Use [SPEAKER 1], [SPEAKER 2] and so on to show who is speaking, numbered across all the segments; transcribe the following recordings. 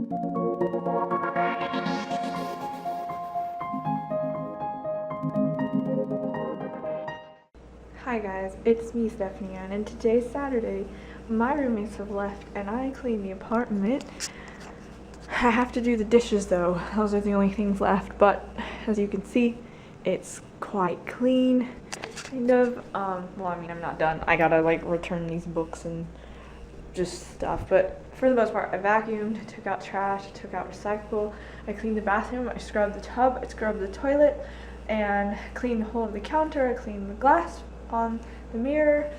[SPEAKER 1] Hi guys, it's me Stephanie and today's Saturday. My roommates have left and I cleaned the apartment. I have to do the dishes though, those are the only things left, but as you can see, it's quite clean, kind of. Well, I mean, I'm not done. I gotta like return these books and just stuff, but for the most part, I vacuumed, took out trash, took out recyclable, I cleaned the bathroom, I scrubbed the tub, I scrubbed the toilet, and cleaned the whole of the counter, I cleaned the glass on the mirror.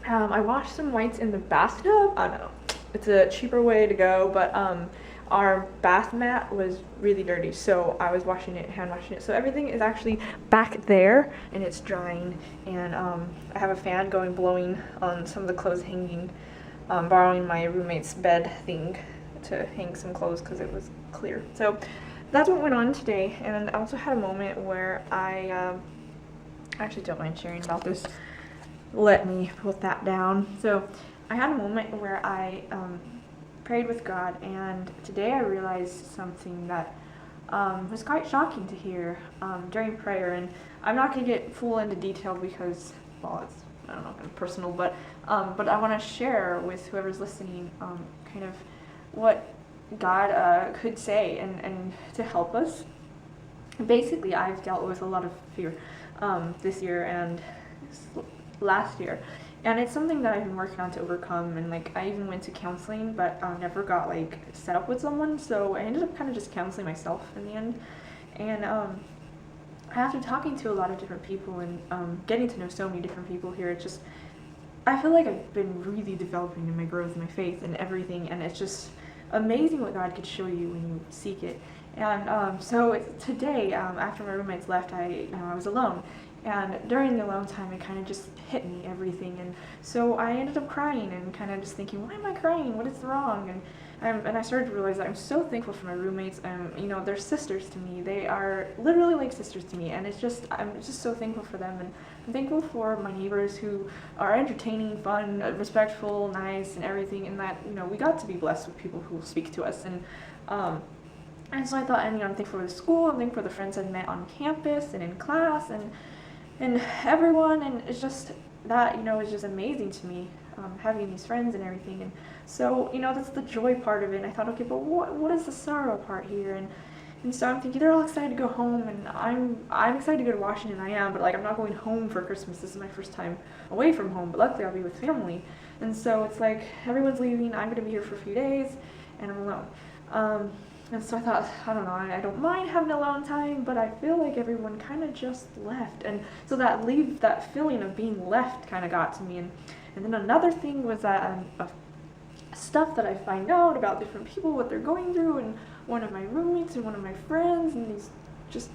[SPEAKER 1] I washed some whites in the bathtub. I don't know, it's a cheaper way to go, but our bath mat was really dirty, so I was washing it, hand washing it. So everything is actually back there and it's drying, and I have a fan blowing on some of the clothes hanging, borrowing my roommate's bed thing to hang some clothes because it was clear. So that's what went on today. And I also had a moment where I actually don't mind sharing about this. Let me put that down. So I had a moment where I prayed with God, and today I realized something that was quite shocking to hear during prayer. And I'm not going to get full into detail because, well, it's, I don't know, kind of personal, but I want to share with whoever's listening kind of what God could say and to help us. Basically, I've dealt with a lot of fear this year and last year, and it's something that I've been working on to overcome. And like, I even went to counseling, but I never got like set up with someone, so I ended up kind of just counseling myself in the end. And after talking to a lot of different people and getting to know so many different people here, it's just, I feel like I've been really developing in my growth, my faith, and everything, and it's just amazing what God could show you when you seek it. And so today, after my roommates left, I was alone, and during the alone time, it kind of just hit me, everything. And so I ended up crying and kind of just thinking, why am I crying? What is wrong? And I started to realize that I'm so thankful for my roommates. They're sisters to me. They are literally like sisters to me, and I'm just so thankful for them. And I'm thankful for my neighbors who are entertaining, fun, respectful, nice, and everything. And that we got to be blessed with people who speak to us. And so I thought, I'm thankful for the school. I'm thankful for the friends I've met on campus and in class and everyone. And it's just that it's just amazing to me, having these friends and everything. And so that's the joy part of it. And I thought, okay, but what is the sorrow part here? And so I'm thinking they're all excited to go home, and I'm excited to go to Washington. I am, but like, I'm not going home for Christmas. This is my first time away from home, but luckily I'll be with family. And so it's like everyone's leaving. I'm gonna be here for a few days, and I'm alone. And so I thought, I don't know, I don't mind having alone time, but I feel like everyone kind of just left. And so that feeling of being left kind of got to me. And then another thing was that stuff that I find out about different people, what they're going through, and one of my roommates and one of my friends, and these just,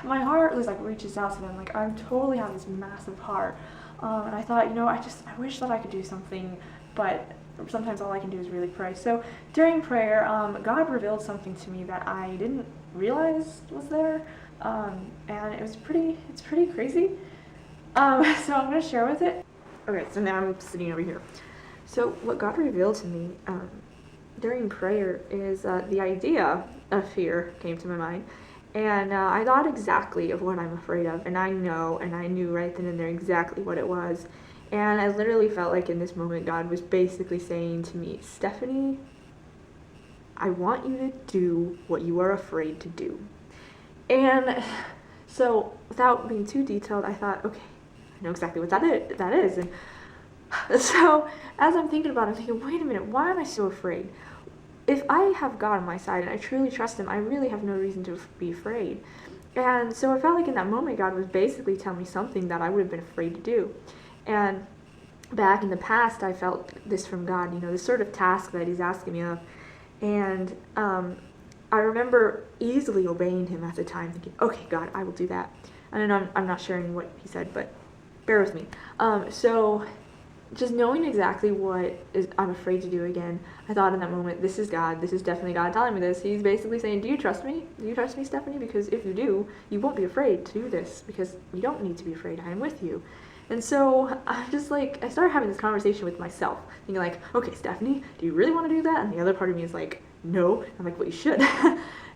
[SPEAKER 1] my heart was like reaches out to them. Like, I totally have this massive heart. And I thought, I wish that I could do something, but sometimes all I can do is really pray. So during prayer, God revealed something to me that I didn't realize was there, and it's pretty crazy. So I'm going to share with it. Okay, so now I'm sitting over here. So what God revealed to me during prayer is the idea of fear came to my mind, and I thought exactly of what I'm afraid of, and I knew right then and there exactly what it was. And I literally felt like in this moment, God was basically saying to me, Stephanie, I want you to do what you are afraid to do. And so without being too detailed, I thought, okay, I know exactly what that is. And so as I'm thinking about it, I'm thinking, wait a minute, why am I so afraid? If I have God on my side and I truly trust him, I really have no reason to be afraid. And so I felt like in that moment, God was basically telling me something that I would have been afraid to do. And back in the past, I felt this from God, this sort of task that he's asking me of. And I remember easily obeying him at the time, thinking, okay, God, I will do that. And then I'm not sharing what he said, but bear with me. So just knowing exactly what I'm afraid to do again, I thought in that moment, this is God. This is definitely God telling me this. He's basically saying, do you trust me? Do you trust me, Stephanie? Because if you do, you won't be afraid to do this, because you don't need to be afraid. I am with you. And so I just like, I started having this conversation with myself, thinking like, okay, Stephanie, do you really want to do that? And the other part of me is like, no. I'm like, well, you should.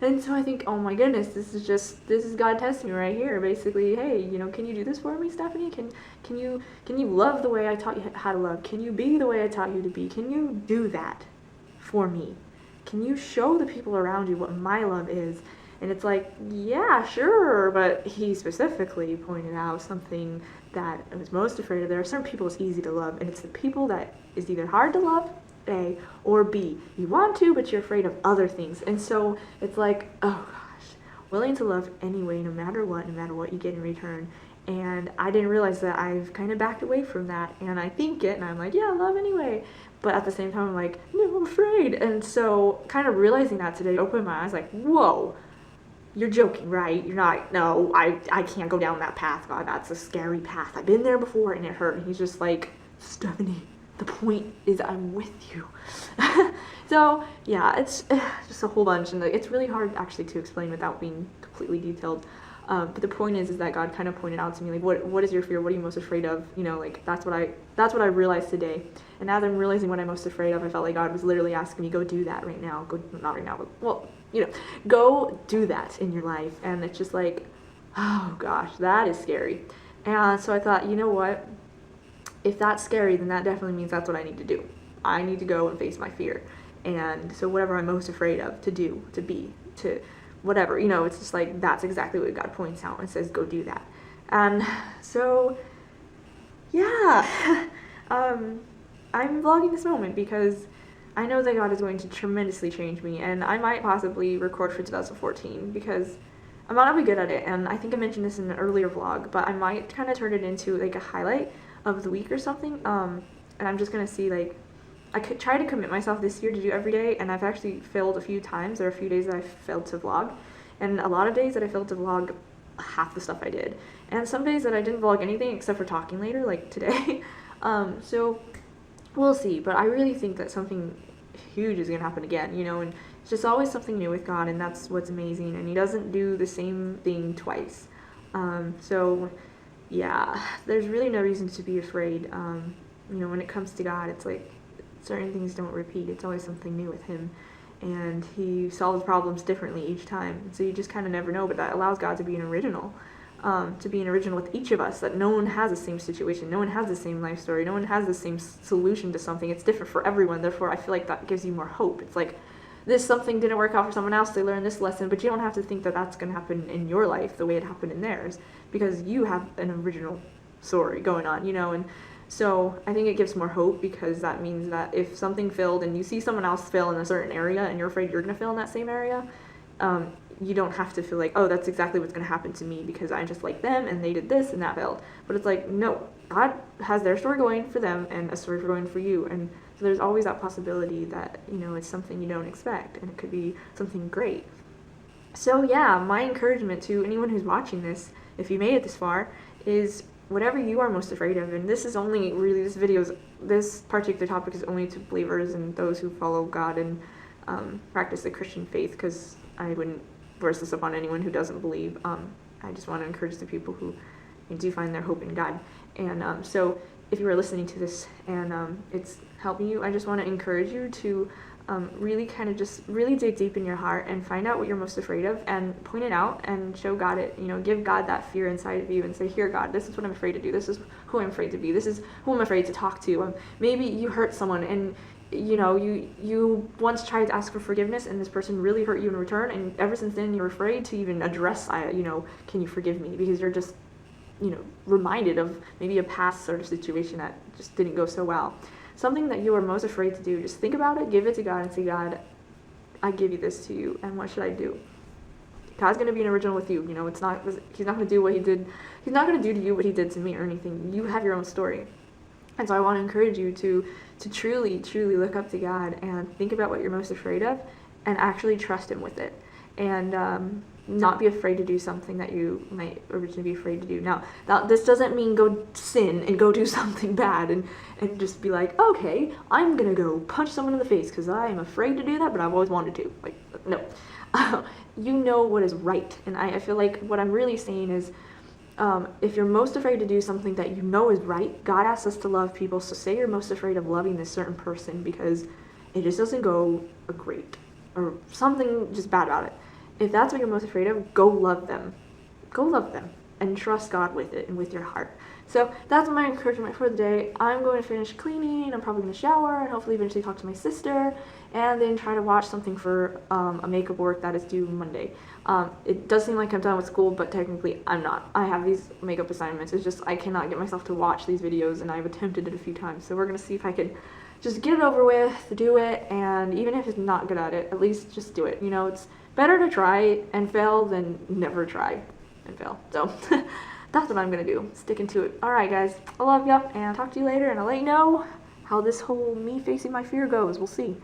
[SPEAKER 1] And so I think, oh my goodness, this is God testing me right here. Basically, hey, can you do this for me, Stephanie? Can you love the way I taught you how to love? Can you be the way I taught you to be? Can you do that for me? Can you show the people around you what my love is? And it's like, yeah, sure, but he specifically pointed out something that I was most afraid of. There are certain people it's easy to love, and it's the people that is either hard to love, A, or B. You want to, but you're afraid of other things. And so it's like, oh gosh, willing to love anyway, no matter what you get in return. And I didn't realize that I've kind of backed away from that, and I think it, and I'm like, yeah, love anyway. But at the same time, I'm like, no, I'm afraid. And so kind of realizing that today opened my eyes like, whoa, you're joking, right? You're not, no, I can't go down that path, God, that's a scary path. I've been there before and it hurt. And he's just like, Stephanie, the point is I'm with you. So yeah, it's just a whole bunch, and it's really hard actually to explain without being completely detailed. But the point is that God kind of pointed out to me, like, what is your fear? What are you most afraid of? Like that's what I realized today. And as I'm realizing what I'm most afraid of, I felt like God was literally asking me, go do that right now. Go, not right now, but well, go do that in your life. And it's just like, oh gosh, that is scary. And so I thought, you know what? If that's scary, then that definitely means that's what I need to do. I need to go and face my fear. And so whatever I'm most afraid of, to do, to be, to whatever, it's just like, that's exactly what God points out and says, go do that. And so, yeah, I'm vlogging this moment because I know that God is going to tremendously change me, and I might possibly record for 2014 because I might not be good at it. And I think I mentioned this in an earlier vlog, but I might kind of turn it into like a highlight of the week or something. And I'm just gonna see, like, I could try to commit myself this year to do every day, and I've actually failed a few times. There are a few days that I failed to vlog, and a lot of days that I failed to vlog half the stuff I did, and some days that I didn't vlog anything except for talking later, like today. So we'll see, but I really think that something huge is gonna happen again, and it's just always something new with God, and that's what's amazing, and he doesn't do the same thing twice. So yeah, there's really no reason to be afraid. When it comes to God, it's like certain things don't repeat. It's always something new with him, and he solves problems differently each time. So you just kind of never know, but that allows God to be an original, with each of us, that no one has the same situation, no one has the same life story, no one has the same solution to something. It's different for everyone. Therefore, I feel like that gives you more hope. It's like, this something didn't work out for someone else, they learned this lesson, but you don't have to think that that's going to happen in your life the way it happened in theirs, because you have an original story going on, and so I think it gives more hope, because that means that if something failed and you see someone else fail in a certain area and you're afraid you're going to fail in that same area, you don't have to feel like, oh, that's exactly what's going to happen to me because I'm just like them and they did this and that failed. But it's like, no, God has their story going for them and a story for going for you. And so there's always that possibility that, it's something you don't expect, and it could be something great. So yeah, my encouragement to anyone who's watching this, if you made it this far, is whatever you are most afraid of, and this is only really, this particular topic is only to believers and those who follow God and practice the Christian faith, because I wouldn't force this upon anyone who doesn't believe. I just want to encourage the people who do find their hope in God. And so if you are listening to this and it's helping you, I just want to encourage you to really kind of just really dig deep in your heart and find out what you're most afraid of and point it out and show God it, give God that fear inside of you and say, here, God, this is what I'm afraid to do. This is who I'm afraid to be. This is who I'm afraid to talk to. Maybe you hurt someone and you once tried to ask for forgiveness and this person really hurt you in return, and ever since then you're afraid to even address, can you forgive me? Because you're just, reminded of maybe a past sort of situation that just didn't go so well. Something that you are most afraid to do, just think about it, give it to God and say, God, I give you this to you, and what should I do? God's going to be an original with you. He's not going to do what he did. He's not going to do to you what he did to me or anything. You have your own story. And so I want to encourage you to truly, truly look up to God and think about what you're most afraid of and actually trust him with it. And not be afraid to do something that you might originally be afraid to do. Now, this doesn't mean go sin and go do something bad and just be like, okay, I'm going to go punch someone in the face because I am afraid to do that, but I've always wanted to. Like, no. You know what is right. And I feel like what I'm really saying is,
[SPEAKER 2] If you're most afraid to do something that you know is right, God asks us to love people. So say you're most afraid of loving this certain person because it just doesn't go great or something just bad about it. If that's what you're most afraid of, go love them. Go love them and trust God with it and with your heart. So that's my encouragement for the day. I'm going to finish cleaning. I'm probably going to shower and hopefully eventually talk to my sister and then try to watch something for a makeup work that is due Monday. It does seem like I'm done with school, but technically I'm not. I have these makeup assignments. It's just I cannot get myself to watch these videos, and I've attempted it a few times. So we're going to see if I could just get it over with, do it, and even if it's not good at it, at least just do it. You know, it's better to try and fail than never try and fail. So that's what I'm going to do. Sticking to it. Alright guys, I love ya, and talk to you later, and I'll let you know how this whole me facing my fear goes. We'll see.